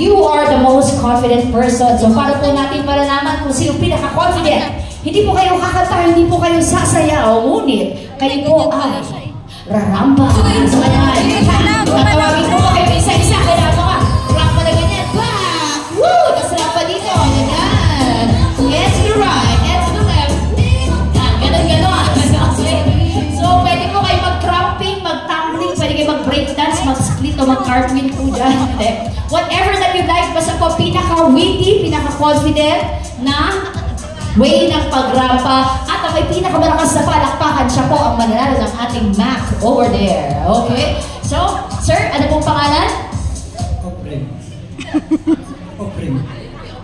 you are the most confident person. So para po natin malalaman kung sino pinaka-confident. Hindi po kayo kakanta, hindi po kayo sasayaw, ngunit kayo po ay raramba. So ayan, tatawagin po kayo isa-isa. Kaya mga rampa na ganyan. Back! Woo! Tapos rampa dito. Ganyan. Yes, you're right. Yes, to the left. Ganon-ganon. So pwede po kayo mag-cramping, mag-tumbling, pwede kayo mag-breakdance, mag-split o mag-cartwheel po dyan. Whatever that you like, basta po pinaka-witty, pinaka-confident na way ng pagrampa at ang may pinakamalakas na palakpakan, siya po ang mananalo ng ating Mac over there. Okay? So, sir, ano pong pangalan? Opren. Opren.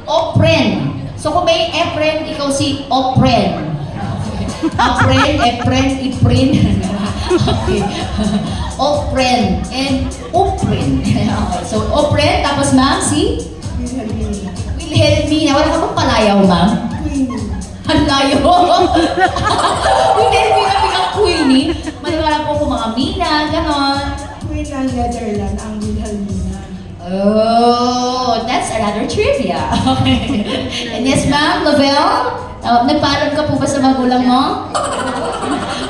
Opren. So kung may Efren, ikaw si Opren. Opren, Efren, Ipren. Okay. Opren and Opren. Okay. So, Opren, tapos ma'am, si? Wilhelmina. Wilhelmina. Wala ka pong palayaw, ma'am? Ang layo. Wilhelmina, bilang Queenie. Maniwala po kung mga Mina, ganon. Queen ng Netherlands, ang Wilhelmina. Oh, that's another trivia. Okay. And yes, ma'am, Lavelle? Nagpaalam ka po ba sa magulang mo?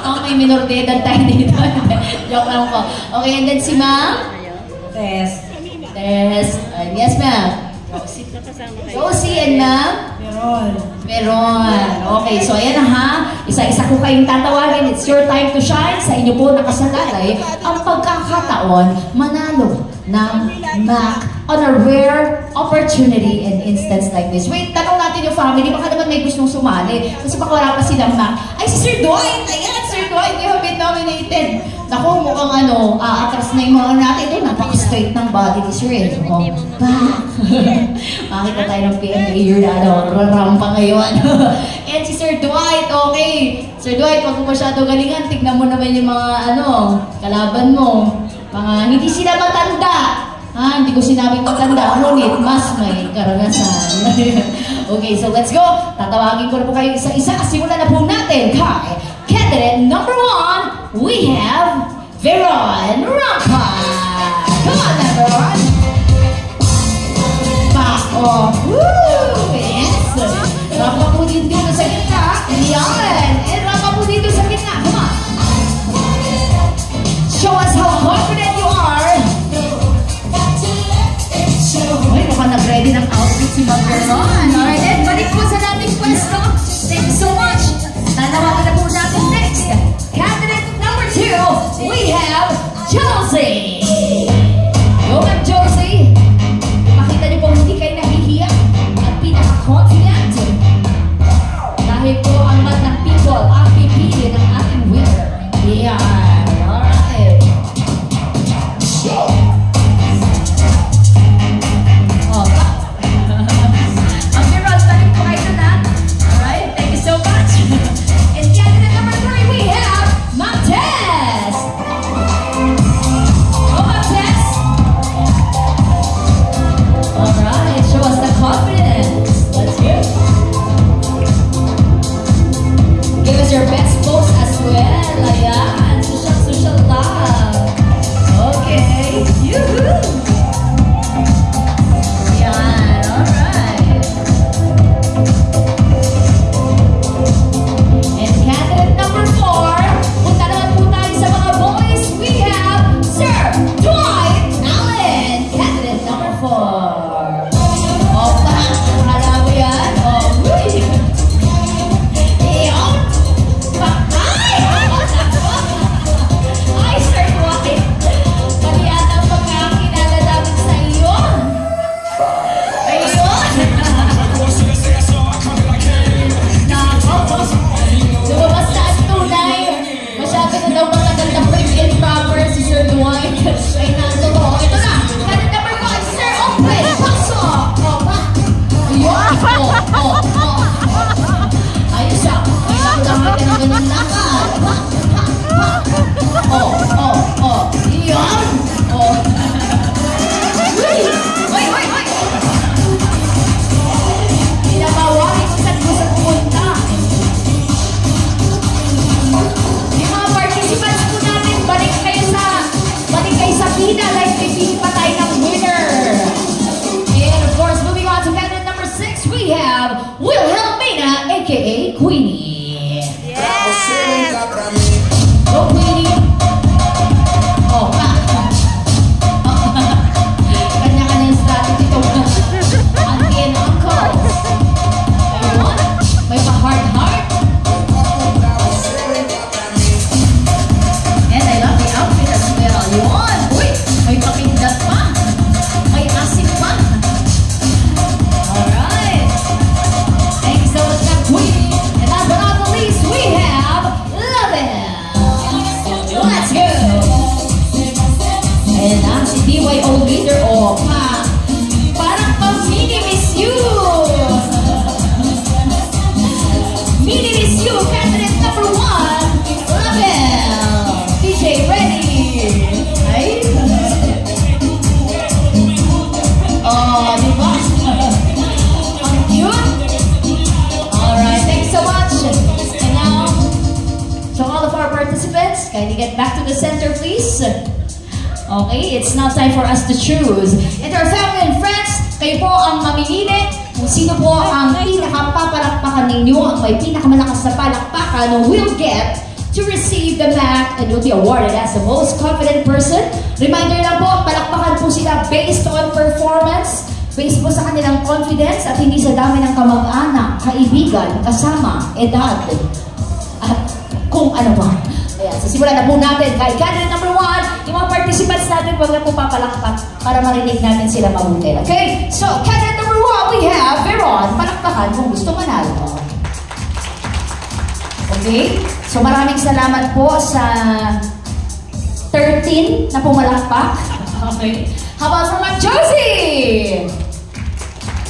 Okay, minor de edad tayo dito. Joke lang po. Okay, and then si ma'am? Tess. Tess. Yes, ma'am. Josie and ma'am? Meron. Okay, so ayan na ha. Isa-isa ko kayong tatawagin. It's your time to shine. Sa inyo po nakasalalay ang pagkakataon manalo ng Mac on a rare opportunity and instance like this. Wait, tanong natin yung family. Baka naman may gustong sumali. Kasi baka wala pa silang Mac. Ay, si Sir Dwight! Ayan, Sir Dwight! You have been nominated. Naku, mukhang atras na yung mga natin. Napaka-straight ng body ni Sir Ed. Makita tayo ng PMA year na rampa ngayon. And si Sir Dwight, okay. Sir Dwight, wag mo masyado galingan. Tignan mo naman yung mga kalaban mo. Mga hindi sila matanda. Ha, hindi ko sinabing matanda. Ngunit, mas may karanasan. Okay, so let's go. Tatawagin ko na po kayo isa-isa. Simulan na po natin kay candidate number 1. We have Veron Rampa. Come on, Veron. Back off. Woo! Yes! Rampa po dito sa gitna. Yan! And rampa po dito sa gitna. Come on. Show us how confident you are. Uy, mukhang nag-ready ng outfit si Ma'am Veron. Alright, then balik po sa nating pwesto. Thank you so much. Tanawagan na po natin next. Candidate number 2, we have Josie. Go Ma'am Josie. Makita niyo po hindi kayo nahihiya at pinaka-confident. Dahil po ang mat ng people ang pipili ng ating winner. Yeah. Alright. Ang di ba? Ang cute. Alright, thanks so much. And now, to all of our participants, kindly get back to the center, please. Okay, it's now time for us to choose. And our family and friends, kayo po ang mamimili kung sino po ang pinakapapalakpakan ninyo, ang may pinakamalakas na palakpakan will get to receive the MAC and will be awarded as the most confident person. Reminder lang po, palakpakan po sila based on performance, based po sa kanilang confidence at hindi sa dami ng kamag-anak, kaibigan, kasama, edad, at kung ano ba. Ayan, so simulan na po natin kay candidate number 1. Yung mga participants natin, wag na po papalakpak para marinig natin sila mabuti. Okay? So, candidate number 1, we have Veron. Palakpakan kung gusto manalo. Okay? So, maraming salamat po sa 13 na pumalakpak. Okay? How about from Ma'am Josie?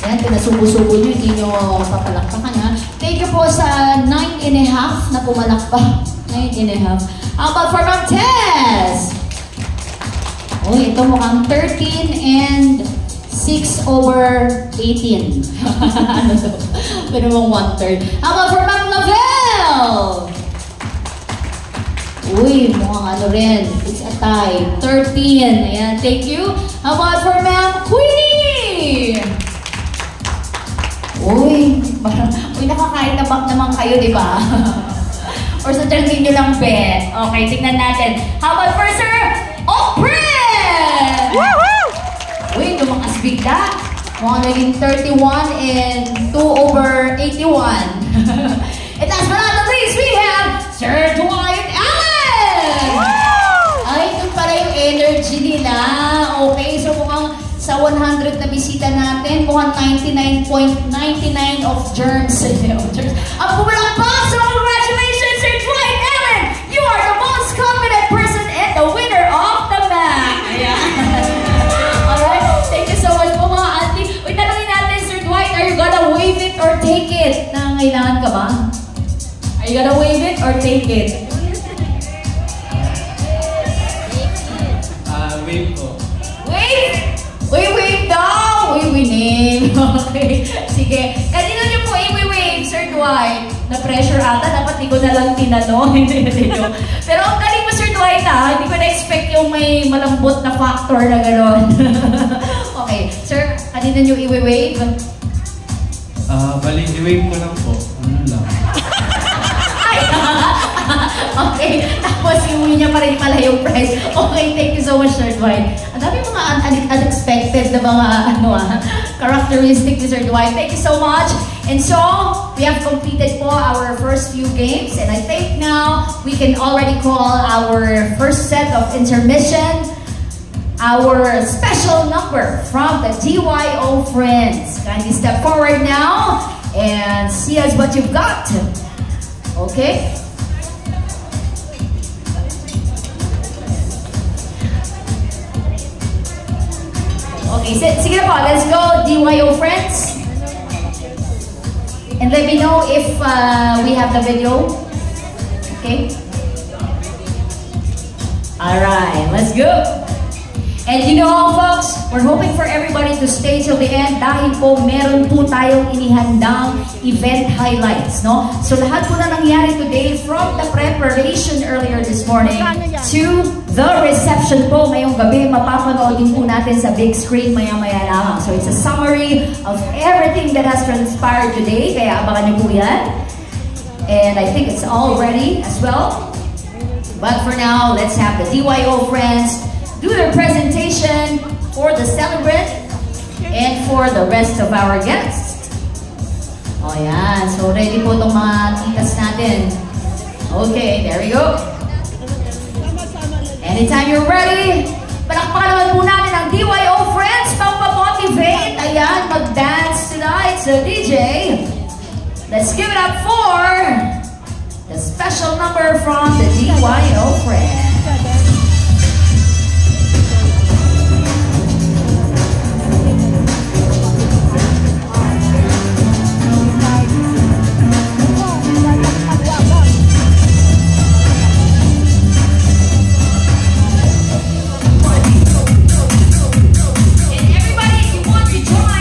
Ayan, pinasubo-subo nyo, hindi nyo papalakpakan ha. Thank you po sa 9.5 na pumalakpak. 9.5. How about for Ma'am Tess? Oh, ito mukhang 13 and 6/18. Ano to? Pero mong 1/3. How about for Ma'am Lavelle? Uy, mukhang ano rin. It's a tie. 13. Ayan, thank you. How about for Ma'am Queenie? Uy, nakakain na ba naman kayo, di ba? Or sa dyan nyo lang, bet. Okay, tingnan natin. How about for Sir Oprin? Uy, lumakas bigla. Mukhang naging 31 and 2/81. And last but not least, we have Sir Dwight Allen! Ay, ito pala yung energy nila. Okay, so mukhang sa 100 na bisita natin, mukhang 99.99 of germs. Ang pumalakpak, so congratulations, Sir Dwight Allen! You are the most confident person and the winner of the MAC. Ayan. Alright, thank you so much po mga auntie. Uy, tanongin natin, Sir Dwight, are you gonna wave it or take it? Nangangailangan ka ba? Are you gonna wave it or take it? Wave po. Wave! Uy, wave daw! Uy, winning. Okay. Sige. Kanino niyo po i-wave, Sir Dwight? Na-pressure ata. Dapat di ko na lang tinanong. Pero ang galing mo, Sir Dwight, ha? Hindi ko na-expect yung may malambot na factor na gano'n. Okay. Sir, kanino niyo i-wave? Bali, i-wave ko lang po. Ano lang. Ay! Okay. Tapos iuwi niya pa rin pala yung prize. Okay, thank you so much, Sir Dwight. Ang dami mga unexpected na mga characteristic ni Sir Dwight. Thank you so much. And so, we have completed po our first few games. And I think now, we can already call our first set of intermission our special number from the DYO Friends. Kindly step forward now and see us what you've got. Okay? Okay, sige po, let's go, DYO Friends. And let me know if we have the video. Okay? Alright, let's go. And you know, folks, we're hoping for everybody to stay till the end dahil po meron po tayong inihandang event highlights, no? So lahat po na nangyari today from the preparation earlier this morning to the reception po ngayong gabi, mapapanood din po natin sa big screen maya-maya lamang. So it's a summary of everything that has transpired today, kaya abangan niyo po yan. And I think it's all ready as well. But for now, let's have the DYO Friends do their presentation for the celebrant and for the rest of our guests. O yan, so ready po itong mga titas natin. Okay, there we go. Anytime you're ready, palakpakan naman po natin ang DYO Friends, pampamotivate, ayan, mag-dance tonight. So DJ, let's give it up for the special number from the DYO Friends. And everybody, if you want to join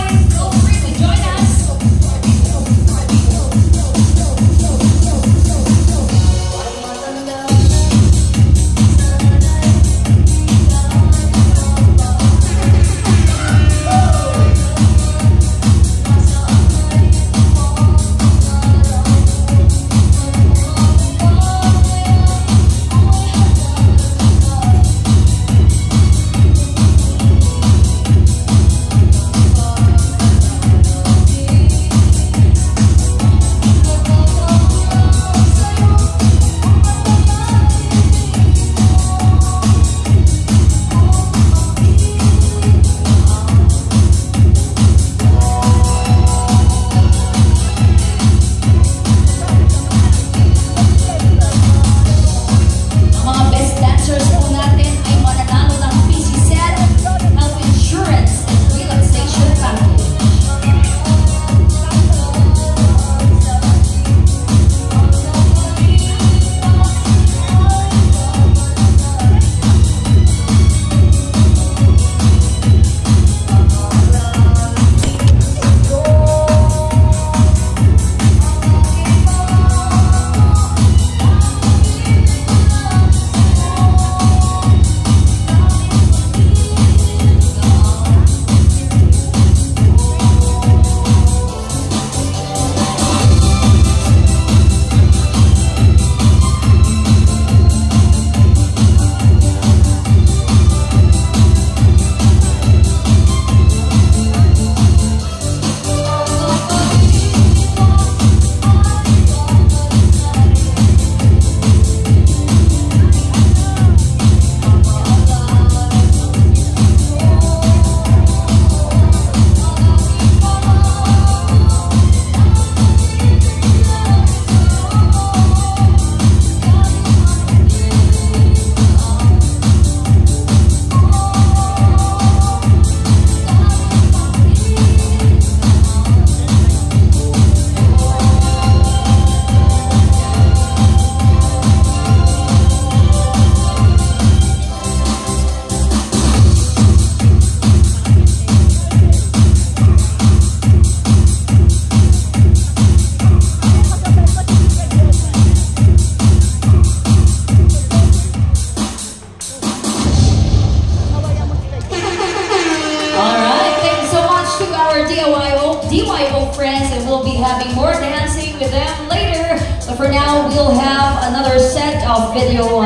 our DYO friends, and we'll be having more dancing with them later. But for now, we'll have another set of video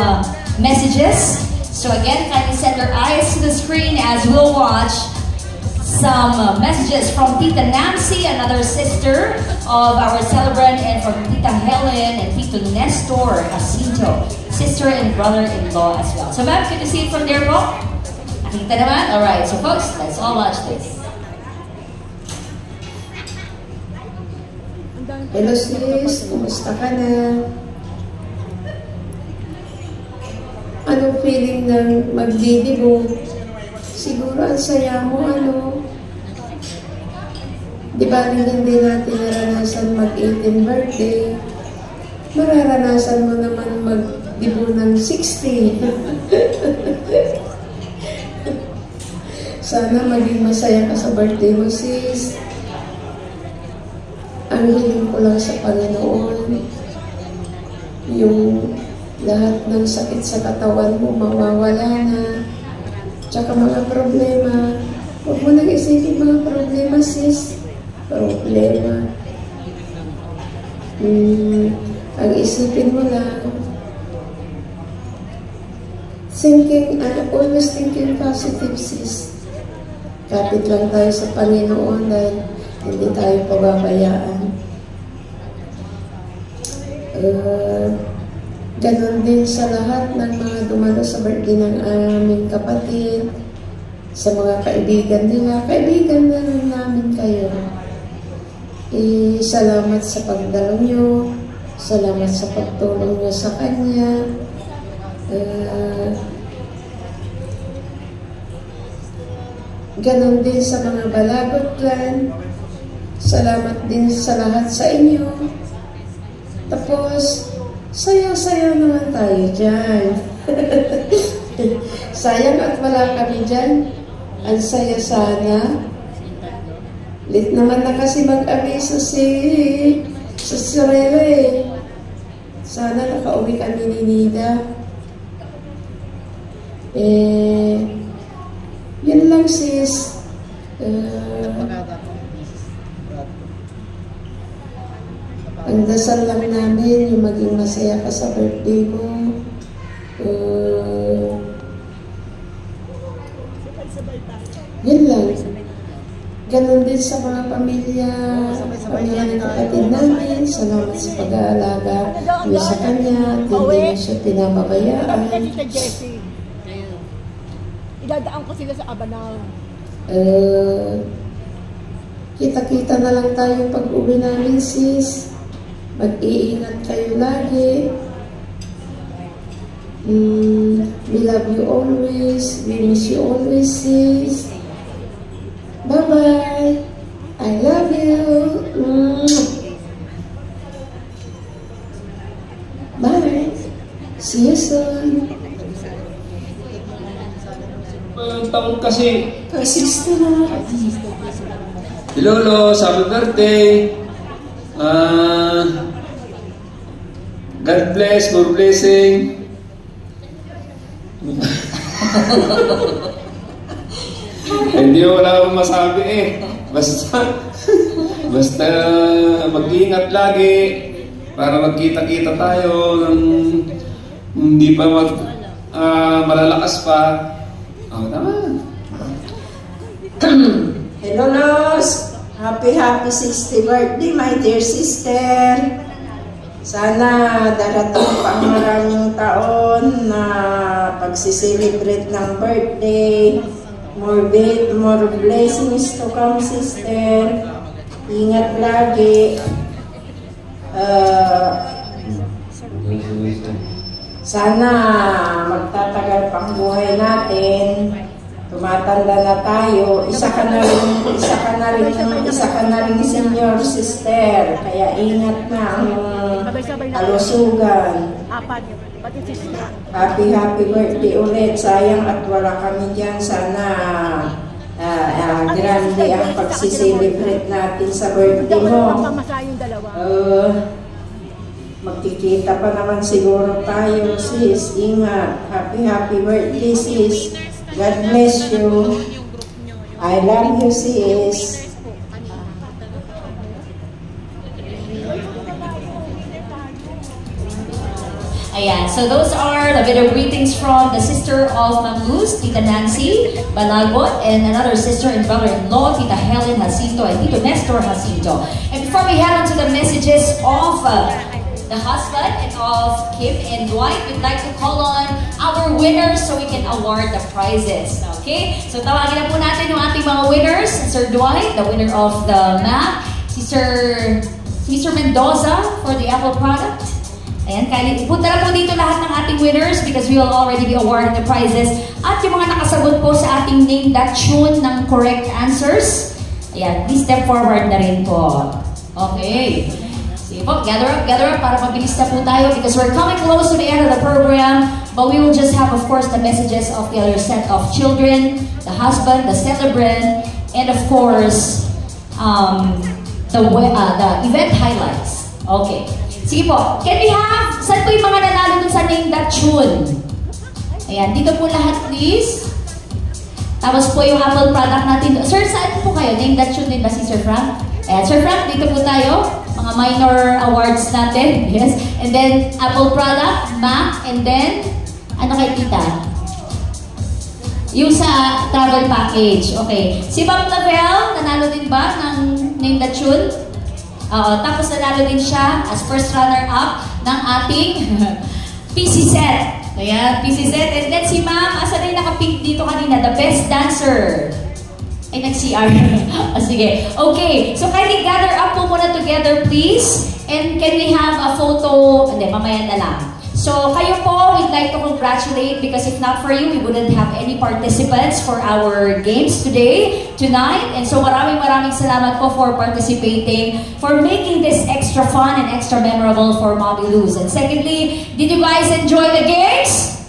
messages. So again, kindly set your eyes to the screen as we'll watch some messages from Tita Nancy, another sister of our celebrant, and from Tita Helen and Tito Nestor Jacinto, sister and brother-in-law as well. So ma'am, can you see it from there po? Nakita naman? Alright, so folks, let's all watch this. Hello sis, kumusta ka na? Anong feeling ng magdidibo? Siguro ang saya mo, ano? Di ba hindi natin naranasan mag-18 birthday? Mararanasan mo naman magdibo ng 60. Sana maging masaya ka sa birthday mo, sis. Ang hiling ko lang sa Panginoon, yung lahat ng sakit sa katawan mo mawawala na. Tsaka mga problema, huwag mo nang isipin mga problema, sis. Problema. Ang isipin mo lang, always thinking positive, sis. Kapit lang tayo sa Panginoon dahil hindi tayo pababayaan. Ganon din sa lahat ng mga dumalo sa birthday ng aming kapatid, sa mga kaibigan nila. Kaibigan na rin namin kayo. Salamat sa pagdalo nyo. Salamat sa pagtulong nyo sa kanya. Ganon din sa mga Balagot clan. Salamat din sa lahat sa inyo. Tapos, saya-saya naman tayo dyan. Sayang at wala kami dyan. Ang saya sana. Lit naman na kasi mag-abiso si Sorella eh. Sana nakauwi kami ni Nida. Yun lang sis. Ang dasal lang namin yung maging masaya ka sa birthday mo. Yun lang. Ganon din sa mga pamilya ng kapatid namin. Salamat sa pag-aalaga niyo sa kanya. At hindi na siya pinababayaan. Idadaan ko sila sa Abanal. Kita-kita na lang tayo pag-uwi namin, sis. Mag-iingat kayo lagi. We love you always. We miss you always, sis. Bye-bye. I love you. Bye. See you soon. Walang taon kasi. Sister na. Lolo, happy birthday. God bless, more blessing. Hindi wala akong masabi eh. Basta mag-ingat lagi para magkita-kita tayo ng hindi pa malalakas pa. Naman. Hello, Los! Happy 60th birthday, my dear sister! Sana darating pang maraming taon na pagsiselebrate ng birthday. More blessings to come, sister. Ingat lagi. Sana magtatagal pang buhay natin. Tumatanda na tayo. Isa ka na rin senior sister. Kaya ingat na ang kalusugan. Happy birthday ulit. Sayang at wala kami dyan. Sana grande ang pagsiselebrate natin sa birthday mo. Magkikita pa naman siguro tayo, sis. Ingat. Happy birthday, sis. God bless you. I love you, sis. Ayan, so those are the video greetings from the sister of Ma'am Luz, Tita Nancy Balagot, and another sister and brother-in-law, Tita Helen Jacinto and Tito Nestor Jacinto. And before we head on to the messages of the husband and of Kim and Dwight, we'd like to call on our winners so we can award the prizes. Okay? So tawagin na po natin yung ating mga winners. Sir Dwight, the winner of the map. Si Mr. Mendoza for the Apple product. Ayan, kaya ipunta na po dito lahat ng ating winners because we will already be awarding the prizes. At yung mga nakasagot po sa ating Name That Tune ng correct answers, ayan, please step forward na rin po. Okay. Sige po, gather up para mabilis na po tayo because we're coming close to the end of the program. But we will just have, of course, the messages of the other set of children, the husband, the celebrant, and of course, the event highlights. Okay. Sige po, can we have, saan po yung mga nanalo dun sa Name That Tune? Ayan, dito po lahat please. Tapos po yung Apple product natin. Sir, saan po kayo? Name That Tune din ba si Sir Frank? Ayan, Sir Frank, dito po tayo. Mga minor awards natin. Yes. And then, Apple product, Mac, and then, ano kay Tita? Yung sa travel package. Okay. Si Ma'am Lavelle, nanalo din ba ng Name That Tune? Tapos nanalo din siya as first runner-up ng ating PC set. Ayan, PC set. And then si Ma'am, asa na yung naka-pink dito kanina? The best dancer. Ay, nag-CR. Sige. Okay. So, kindly gather up po muna together, please. And can we have a photo? Hindi, mamaya na lang. So, kayo po, we'd like to congratulate because if not for you, we wouldn't have any participants for our games tonight. And so, maraming salamat po for participating, for making this extra fun and extra memorable for Mommy Luz. And secondly, did you guys enjoy the games?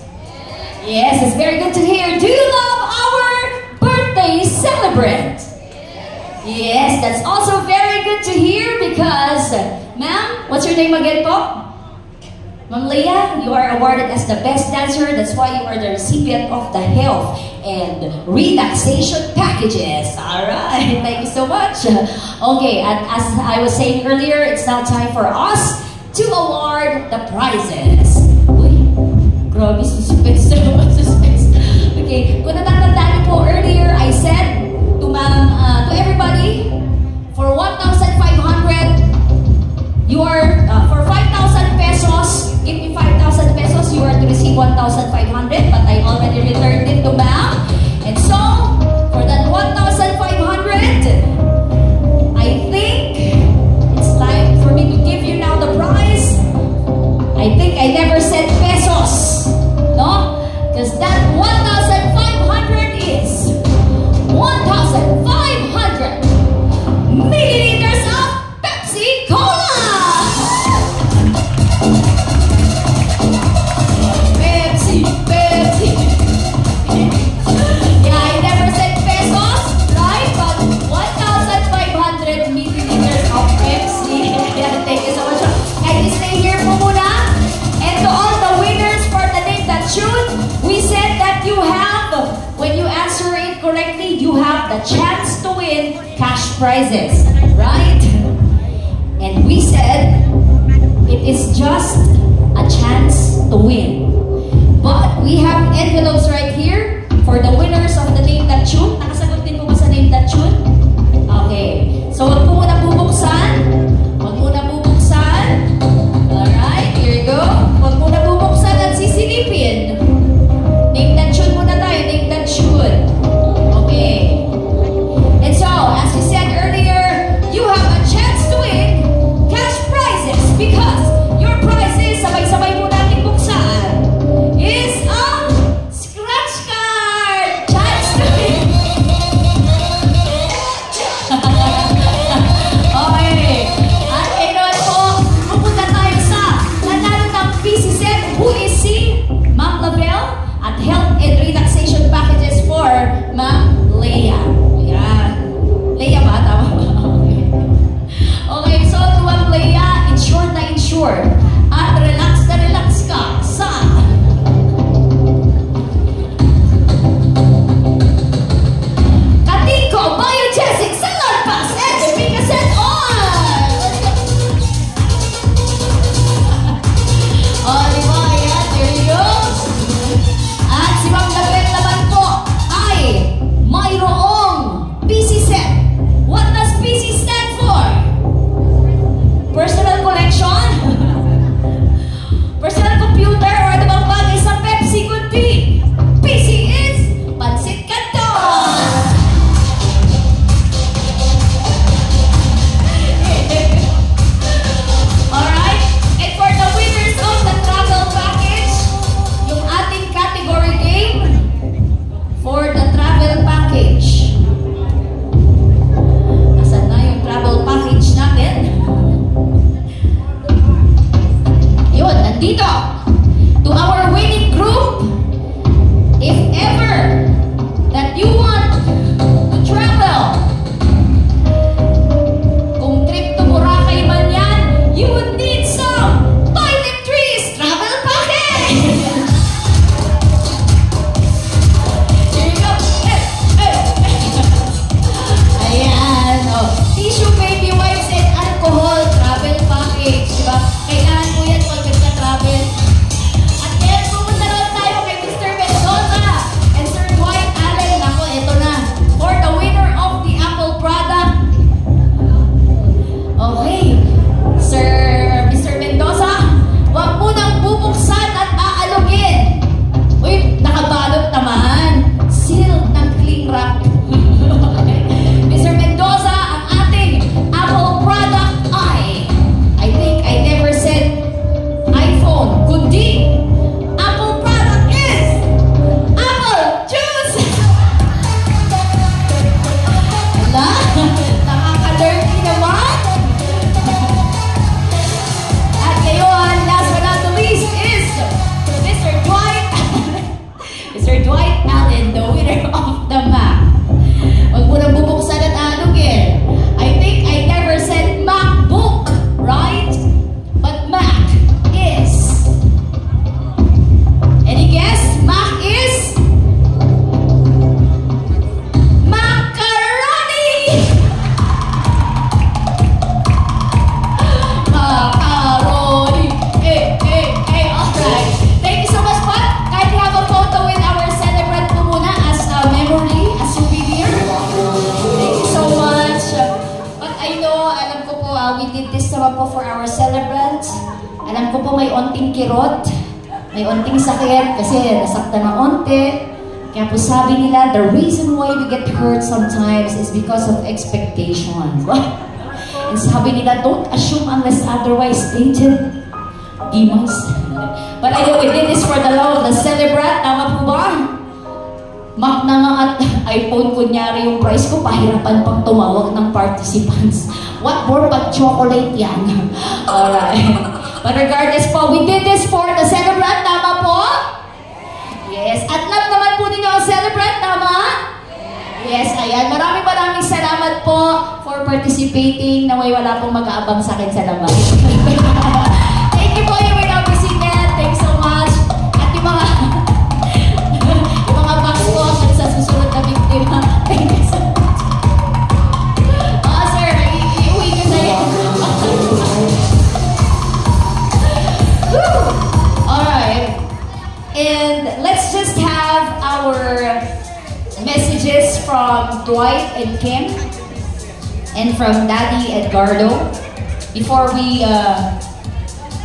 Yes, it's very good to hear. Do you love our birthday celebrant? Yes, that's also very good to hear because, ma'am, what's your name again po? Ma'am Leah, you are awarded as the best dancer. That's why you are the recipient of the health and relaxation packages. Alright, thank you so much. Okay, and as I was saying earlier, it's now time for us to award the prizes. Uy, grabe, suspense. Okay, kung natatandaan niyo po earlier, I said to everybody, for 1,500, you are, for 5,000 pesos, give me 5,000 pesos, you are to receive 1,500, but I already returned it to ma'am. And so, for that 1,500, I think it's time for me to give you now the prize. I think I never said pesos, no? Because that 1,500 is 1,500 milliliters of Pepsi Cola! Pepsi! Yeah, I never said pesos, right? But 1,500 milliliters of Pepsi. Thank you so much. Can you stay here po muna? And to all the winners for the Name That Tune, we said that you have, when you answer it correctly, you have the chance to win cash prizes, right? And we said it is just a chance to win. But we have envelopes right here for the winners of the Name That Tune. Nakasagot din po ba sa Name That Tune? Okay. So, wag po muna bubuksan. Wag muna bubuksan. Alright, here you go. Wag muna bubuksan at sisilipin. Name That Tune muna tayo. Name That Tune. Okay. And so, as we said earlier, you have a chance to win cash prizes because your prizes, sabay-sabay po natin buksan, is a scratch card! Chance to win! naman po for our celebrant. Alam ko po may onting kirot, may onting sakit kasi nasaktan ng onte. Kaya po sabi nila, the reason why we get hurt sometimes is because of expectations. And sabi nila, don't assume unless otherwise stated. Demons. But I know we did this for the love of the celebrant. Tama po ba? Mac na nga at iPhone, kunyari yung price ko, pahirapan pang tumawag ng participants. What more but chocolate yan? Alright. But regardless po, we did this for the celebrant. Tama po? Yes. At love naman po ninyo ang celebrant. Tama? Yes, ayan. Maraming salamat po for participating. Naway wala pong mag-aabang sa akin sa labas. Thank you po, you may now proceed. Thanks so much. At yung mga box po sa susunod na biktima. Thank you so much. Sir, iuwi nyo na yan. Alright. And let's just have our messages from Dwight and Kim and from Daddy Edgardo before we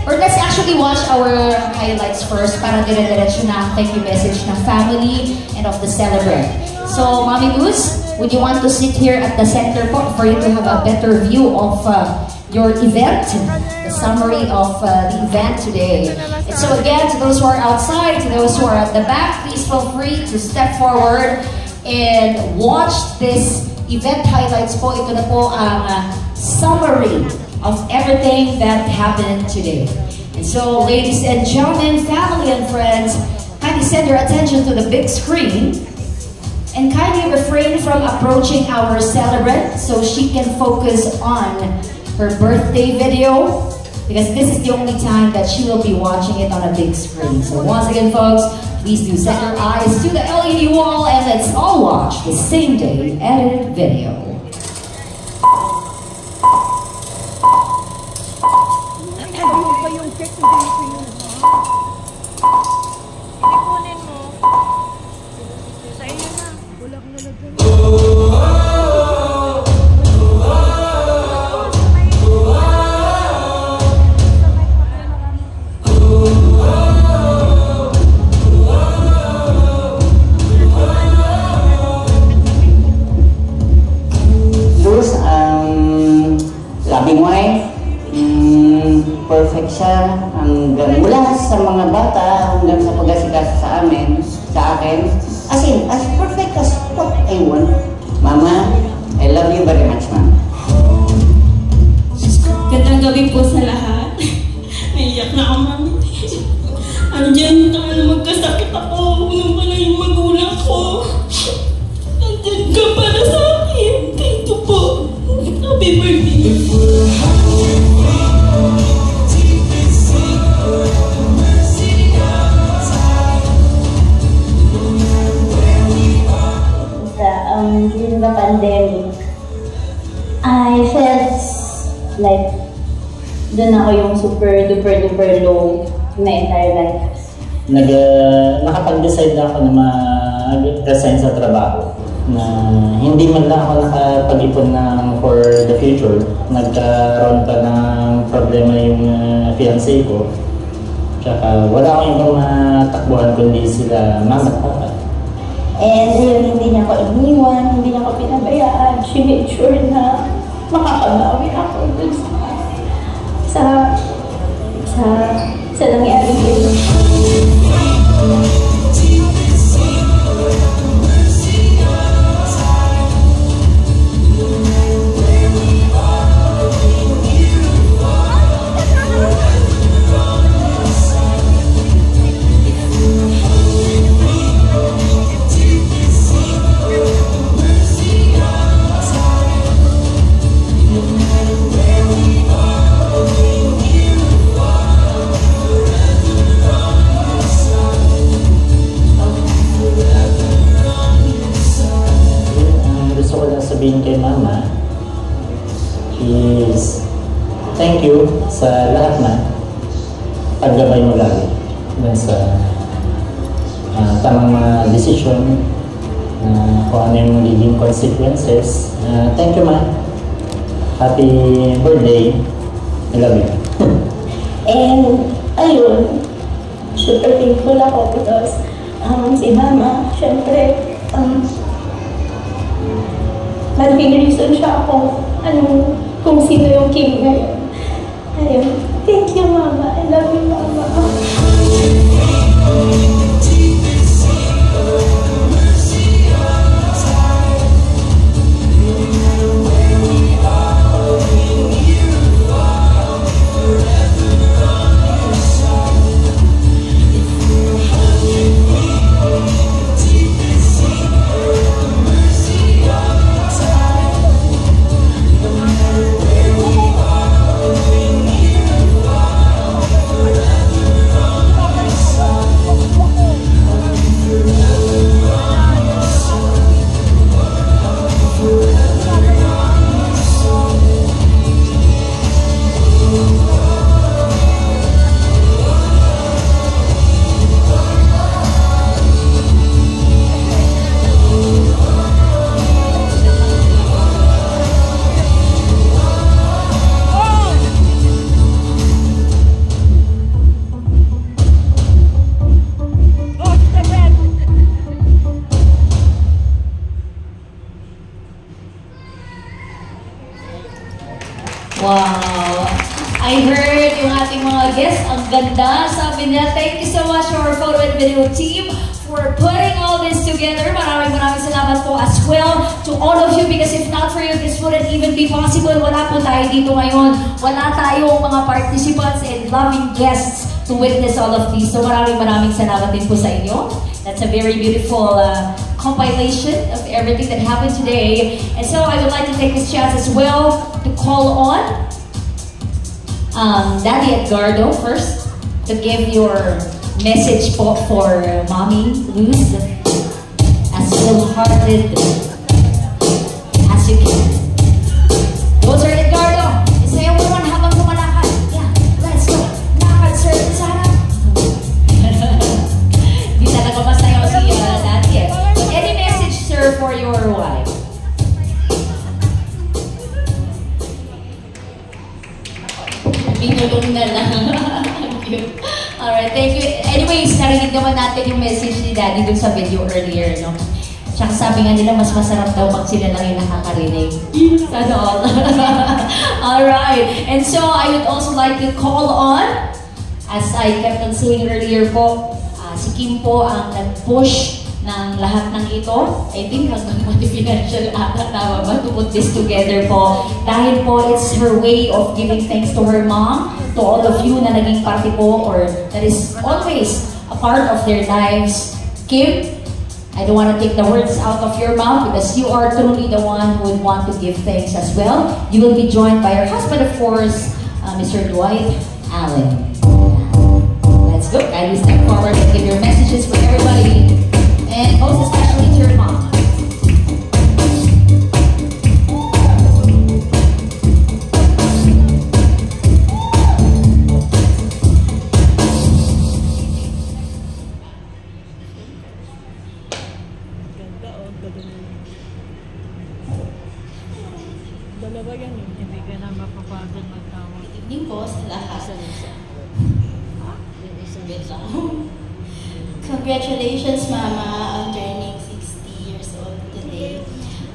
or let's actually watch our highlights first para dire-diretso na ang thank you message ng family and of the celebrant. So, Mommy Luz, would you want to sit here at the center po for you to have a better view of your event, the summary of the event today. And so again, to those who are outside, to those who are at the back, please feel free to step forward and watch this event highlights po. Ito na po ang summary of everything that happened today. And so, ladies and gentlemen, family and friends, kindly send your attention to the big screen and kindly refrain from approaching our celebrant so she can focus on her birthday video, because this is the only time that she will be watching it on a big screen. So once again, folks, please do set your eyes to the LED wall and let's all watch the same day edited video. Perfect siya hanggang mula sa mga bata hanggang sa pag-asikaso sa amin, sa akin. As perfect as what I want. Mama, I love you very much, Ma'am. Gandang gabi po sa lahat. Naiyak na ako, Mami. Andiyan ka na magkasakit ako. Nung pala yung magulang ko. Andiyan ka para sa akin. Thank you po. Happy birthday. During the pandemic, I felt like doon ako yung super duper low na entire life. Nakapag-decide ako na mag-resign sa trabaho. Na hindi man lang ako nakapag-ipon for the future. Nagkaroon pa ng problema yung fiancé ko. Tsaka wala akong ibang matakbuhan kundi sila mama at papa. And yun, hindi niya ako iniwan, hindi niya ako pinabayaan. She made sure na makakabawi ako dun sa nangyari dito. Kay Mama is thank you sa lahat na paggabay mo lagi sa tamang mga decision kung ano yung magiging consequences. Thank you, Ma. Happy birthday. I love you. And ayun, super thankful ako because si Mama, syempre, malaking reason siya kung sino yung Kim ngayon. Ayun, thank you Mama, I love you Mama. Wow! I heard yung ating mga guests, ang ganda. Sabi nila, thank you so much to our photo and video team for putting all this together. Maraming salamat po as well to all of you because if not for you, this wouldn't even be possible. Wala po tayo dito ngayon. Wala tayong mga participants and loving guests to witness all of these. So maraming salamat din po sa inyo. That's a very beautiful compilation of everything that happened today. And so I would like to take this chance as well to call on Daddy Edgardo first to give your message for Mommy Luz, as full-hearted as you can. Go Sir Edgardo, isayaw mo naman habang lumalakad. Yeah, let's go. Lakad Sir, sa harap. Di talaga masayaw si Daddy. But any message Sir for your wife? Binulong na lang. Thank you. Alright, thank you. Anyways, narinig naman natin yung message ni Daddy dun sa video earlier, no? Tsaka sabi nga nila, mas masarap daw pag sila lang yung nakakarinig. Sana all. Alright, and so I would also like to call on, as I kept on saying earlier po, si Kim po ang nag-push ng lahat ng ito. I think hanggang pati financial ata tama ba to put this together po. Dahil po it's her way of giving thanks to her mom, to all of you na naging parte po or that is always a part of their lives. Kim, I don't want to take the words out of your mouth because you are truly the one who would want to give thanks as well. You will be joined by your husband, of course, Mr. Dwight Allen. Let's go. Kindly step forward and give your messages for everybody. And most especially to your mom. Good evening po sa lahat. Congratulations, Mama, on turning 60 years old today.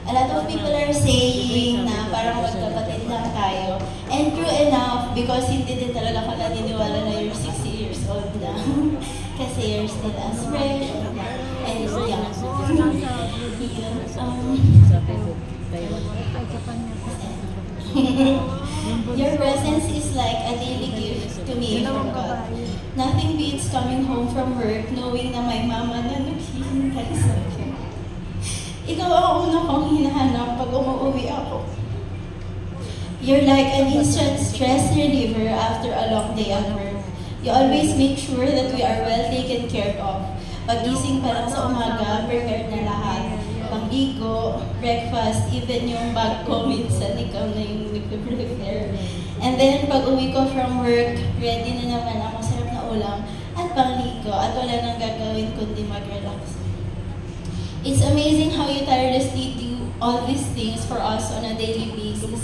A lot of people are saying na parang magkapatid lang tayo. And true enough, because hindi din talaga ka naniniwala na you're 60 years old na. Kasi you're still as fresh and young. Your presence is like a daily gift to me from God. Nothing beats coming home from work knowing na may mama na naghihintay sa akin. Ikaw ang una kong hinahanap pag umuwi ako. You're like an instant stress reliever after a long day at work. You always make sure that we are well taken care of. Pagising pa lang sa umaga, prepared na lahat. Pangligo, breakfast, even yung bag ko, minsan ikaw na yung nag-prepare. And then, pag uwi ko from work, ready na naman ako, sarap na ulam, at pangligo, at wala nang gagawin kundi mag-relax. It's amazing how you tirelessly do all these things for us on a daily basis.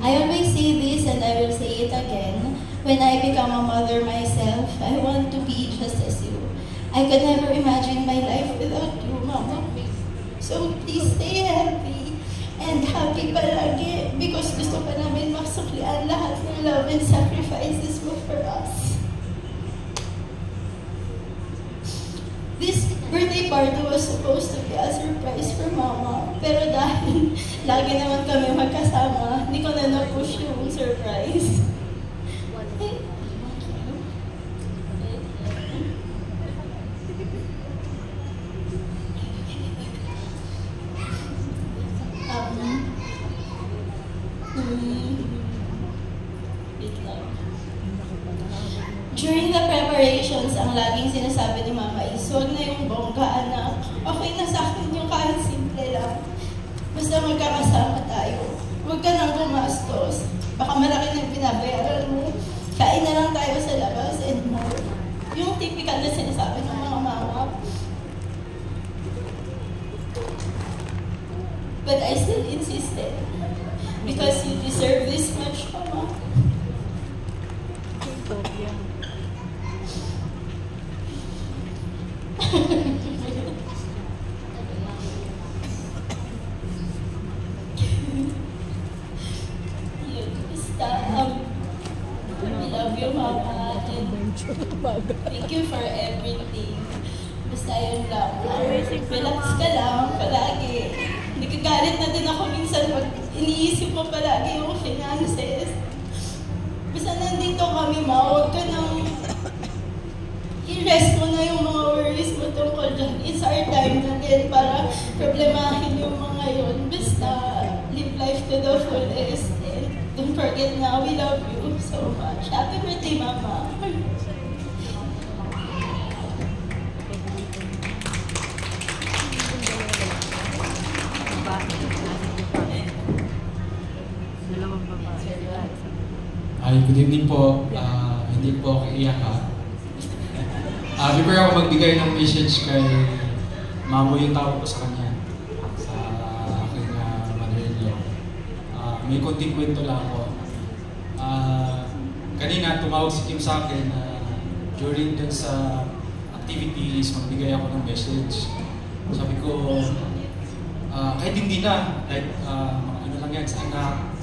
I always say this and I will say it again. When I become a mother myself, I want to be just as you. I could never imagine my life without you, Mama. So please stay healthy and happy palagi because gusto pa namin maksuklian lahat ng love and sacrifices mo for us. This birthday party was supposed to be a surprise for Mama, pero dahil lagi naman kami magkasama, hindi ko na na-push yung surprise. During the preparations, ang laging sinasabi ni Mama is, huwag na yung bongga, anak. Okay na sa akin yung kahit simple lang. Basta magkakasama tayo. Huwag ka nang gumastos. Baka malaki na yung binabayaran mo. Kain na lang tayo sa labas and more. Yung typical na sinasabi ng mga mama. But I still insisted. Because you deserve this much, Mama. We love you, Mama, and thank you for everything. Basta yun lang. Relax ka lang palagi. Nagagalit na din ako minsan pag iniisip mo palagi yung finances. Basta nandito kami, Ma, huwag ka nang i-rest mo na yung mga worries mo tungkol dyan. It's our time na din para problemahin yung mga yun. Basta live life to the fullest. And don't forget na we love you so much. Happy birthday, Mama. Ay, good evening po. Hindi po ako iiyak ha. Before ako magbigay ng message kay Mamo, yung tawag ko sa kanya, sa aking mother-in-law. May konting kwento lang ako. Kanina tumawag si Kim sa akin during dun sa activities, magbigay ako ng message. Sabi ko, kahit hindi na, like ano lang yan sa anak,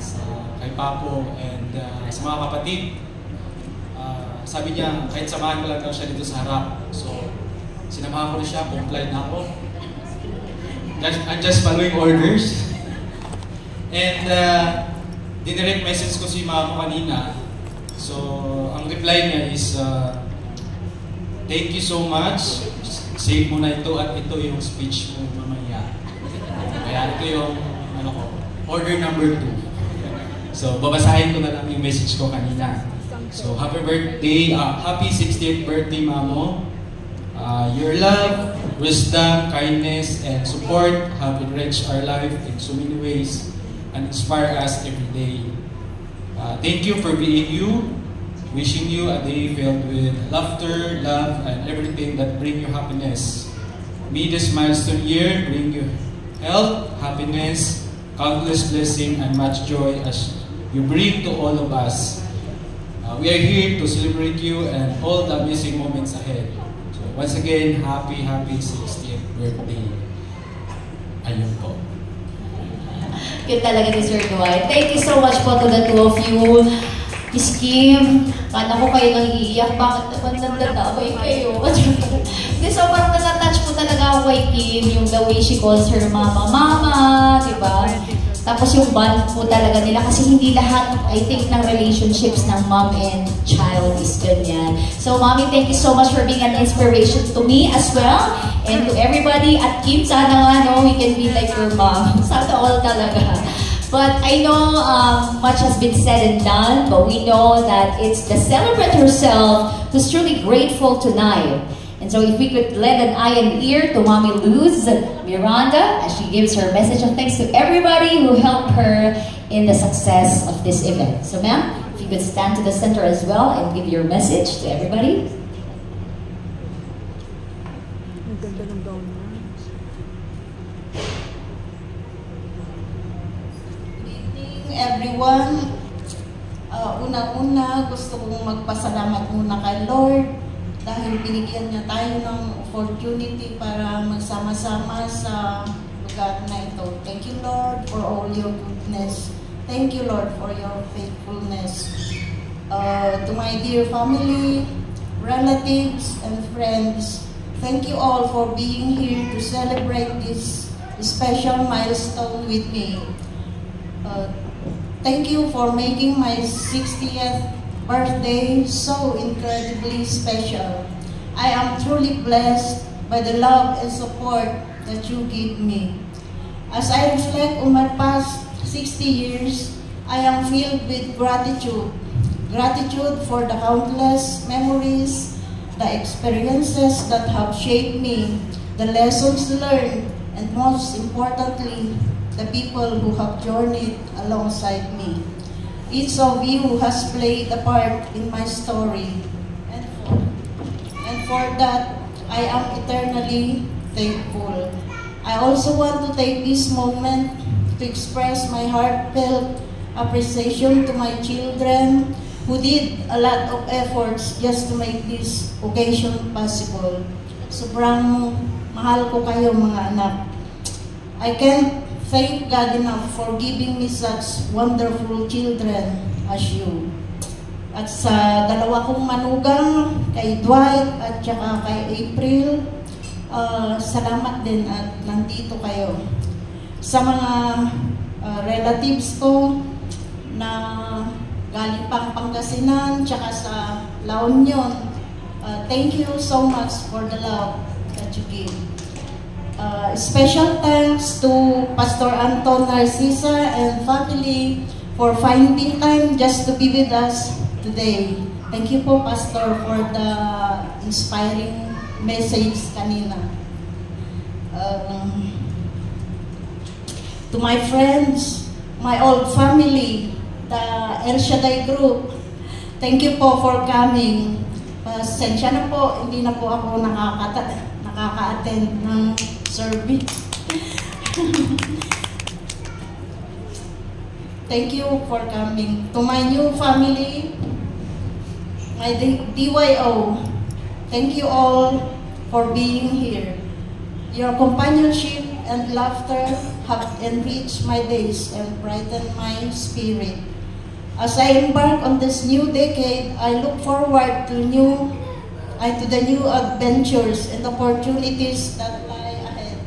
kay Papo, and sa mga kapatid. Sabi niya, kahit samahan ko lang daw siya dito sa harap. So, sinamahan ko na siya, complied na ako. I'm just following orders. And dinirect message ko si Mama kanina. So, ang reply niya is, thank you so much. Save mo na ito at ito yung speech mo mamaya. Kaya ito yung order number 2. So, babasahin ko na lang yung message ko kanina. So, happy birthday, happy 60th birthday, Mamo. Your love, wisdom, kindness, and support have enriched our life in so many ways and inspire us every day. Thank you for being you. Wishing you a day filled with laughter, love, and everything that bring you happiness. May this milestone year bring you health, happiness, countless blessing, and much joy as you bring to all of us. We are here to celebrate you and all the amazing moments ahead. So once again, happy 60th birthday. Ayun po. Cute talaga ni Sir Dwight. Thank you so much po to the two of you. Miss Kim, kala ko kayo nang iiyak. Bakit naman nagdadaway kayo? Hindi, so parang natatouch po talaga ako kay Kim, yung the way she calls her mama, diba? Tapos yung bond po talaga nila kasi hindi lahat, I think, ng relationships ng mom and child is ganyan. So, Mommy, thank you so much for being an inspiration to me as well and to everybody. At Kim, sana nga, no, we can be like your mom. Sana all talaga. But I know much has been said and done, but we know that it's the celebrant herself who's truly grateful tonight. And so if we could lend an eye and ear to Mommy Luz Miranda as she gives her message of thanks to everybody who helped her in the success of this event. So ma'am, if you could stand to the center as well and give your message to everybody. Good evening, everyone. Una-una, gusto kong magpasalamat muna kay Lord dahil binigyan niya tayo ng opportunity para magsama-sama sa lugar na ito. Thank you, Lord, for all your goodness. Thank you, Lord, for your faithfulness. To my dear family, relatives, and friends, thank you all for being here to celebrate this special milestone with me. Thank you for making my 60th birthday so incredibly special. I am truly blessed by the love and support that you give me. As I reflect on my past 60 years, I am filled with gratitude. Gratitude for the countless memories, the experiences that have shaped me, the lessons learned, and most importantly, the people who have journeyed alongside me. Each of you has played a part in my story, and for that, I am eternally thankful. I also want to take this moment to express my heartfelt appreciation to my children who did a lot of efforts just to make this occasion possible. Sobrang mahal ko kayo, mga anak. I can't thank God enough for giving me such wonderful children as you. At sa dalawa kong manugang, kay Dwight at saka kay April, salamat din at nandito kayo. Sa mga relatives ko na galing pang Pangasinan, tsaka sa La Union, thank you so much for the love that you give. Special thanks to Pastor Anton Narcisa and family for finding time just to be with us today. Thank you po, Pastor, for the inspiring message kanina. To my friends, my old family, the El Shaddai Group, thank you po for coming. Pasensya na po, hindi na po ako nakaka-attend ng service. Thank you for coming. To my new family, my DYO, thank you all for being here. Your companionship and laughter have enriched my days and brightened my spirit. As I embark on this new decade, I look forward to the new adventures and opportunities that lie ahead.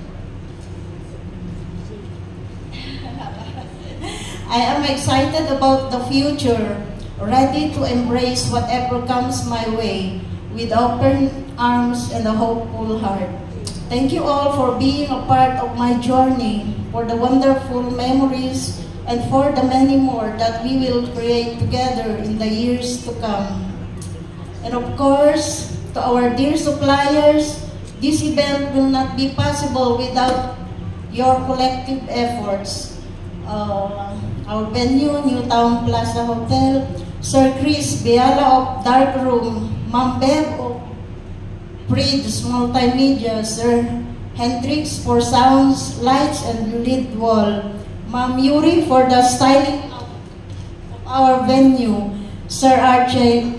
I am excited about the future, ready to embrace whatever comes my way with open arms and a hopeful heart. Thank you all for being a part of my journey, for the wonderful memories, and for the many more that we will create together in the years to come. And of course, to our dear suppliers, this event will not be possible without your collective efforts. Our venue, Newtown Plaza Hotel, Sir Chris Biala of Dark Room, Ma'am Bev of Bridge Multimedia, Sir Hendrix for sounds, lights, and lead wall, Ma'am Yuri for the styling of our venue, Sir Archie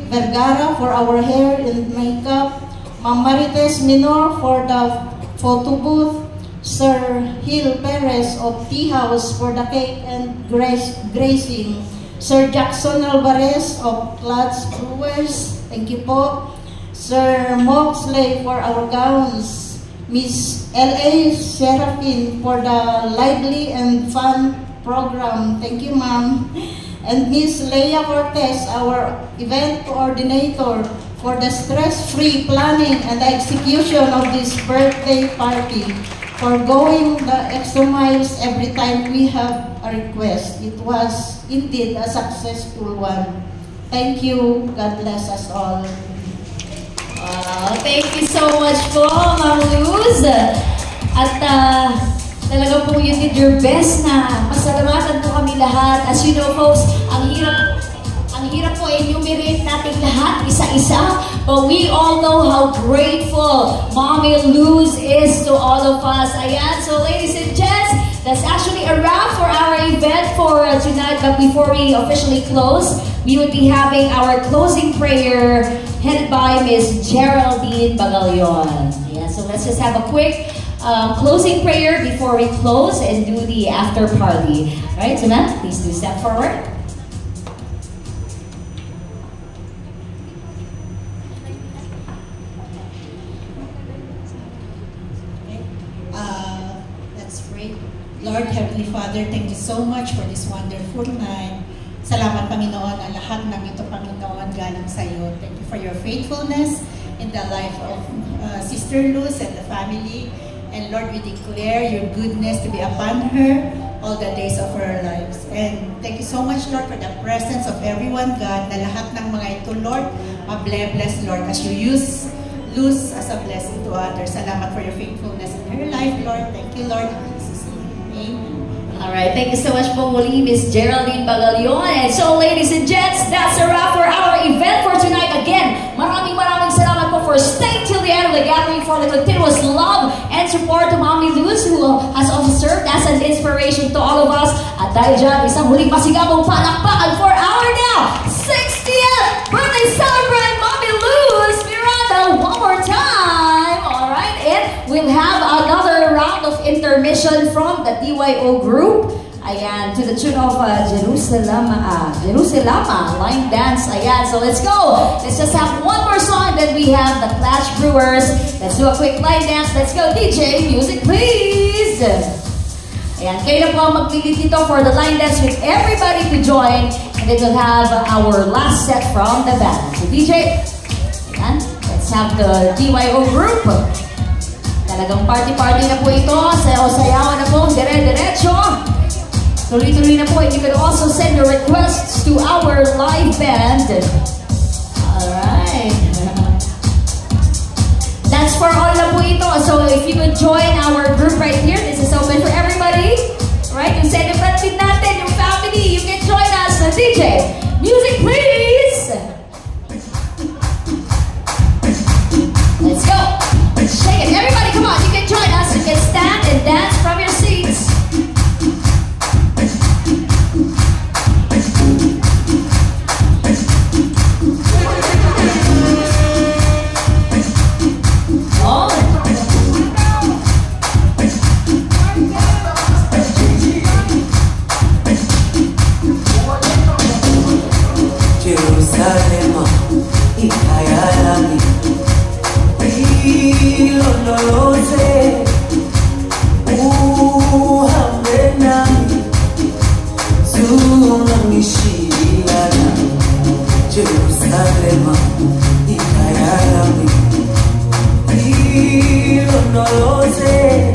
Vergara for our hair and makeup, Ma'am Marites Minor for the photo booth, Sir Hill Perez of Tea House for the cake and gracing, Sir Jackson Alvarez of Clutch Brewers, thank you po, Sir Moxley for our gowns, Miss L.A. Serafin for the lively and fun program, thank you ma'am, and Miss Leia Cortez, our event coordinator, for the stress-free planning and the execution of this birthday party, for going the extra miles every time we have a request. It was indeed a successful one. Thank you. God bless us all. Thank you so much po, Ma'am Luz. At talaga po you did your best na masalamatan po kami lahat. As you know folks, ang hirap po enumerate natin lahat isa-isa. But we all know how grateful Mommy Luz is to all of us. Ayan, so ladies and gents, That's actually a wrap for our event for tonight. But before we officially close, we would be having our closing prayer headed by Miss Geraldine Bagalion. Yeah, so let's just have a quick closing prayer before we close and do the after party. All right, so ma'am, please do step forward. Let's pray. Lord, Heavenly Father, thank you so much for this wonderful night. Salamat, Panginoon, ang lahat ng ito, Panginoon, galing sa iyo. Thank you for your faithfulness in the life of Sister Luz and the family. And Lord, we declare your goodness to be upon her all the days of her lives. And thank you so much, Lord, for the presence of everyone, God, na lahat ng mga ito, Lord, bless, Lord, as you use Luz as a blessing to others. Salamat for your faithfulness in her life, Lord. Thank you, Lord. In Jesus' name, amen. Alright, thank you so much po muli, Miss Geraldine Bagalion. And so, ladies and gents, that's a wrap for our event for tonight. Again, maraming salamat po for staying till the end of the gathering, for the continuous love and support to Mommy Luz, who has also served as an inspiration to all of us. At dahil dyan, isang huling masigabong palakpakan for our now 60th birthday celebrant, Mommy Luz Miranda, one more time. Alright, and we'll have another round of intermission from the DYO group. Ayan, to the tune of Jerusalema line dance. Ayan, so let's go. Let's just have one more song, then we have the Clash Brewers. Let's do a quick line dance. Let's go, DJ, music please. Ayan, kayo na po ang magpili dito for the line dance with everybody to join. And then we'll have our last set from the band. So DJ, ayan, let's have the DYO group. Talagang party-party na po ito. Sayaw-sayawan na po, dire-diretso. Tuloy-tuloy na po. And you can also send your requests to our live band. Alright. That's for all na po ito. So if you would join our group right here, this is open for everybody. Alright, yung celebrant din natin, yung family, you can join us. So DJ, music please! Let's go! Shake it. Everybody, come on. You can join us. You can stand and dance from your seats. Oh. Jerusalem, ikayalami. Ilondoloze uhambe nami zungangishilana Jerusalem ikayalami ilondoloze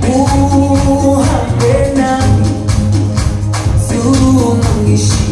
uhambe nami zungangishilana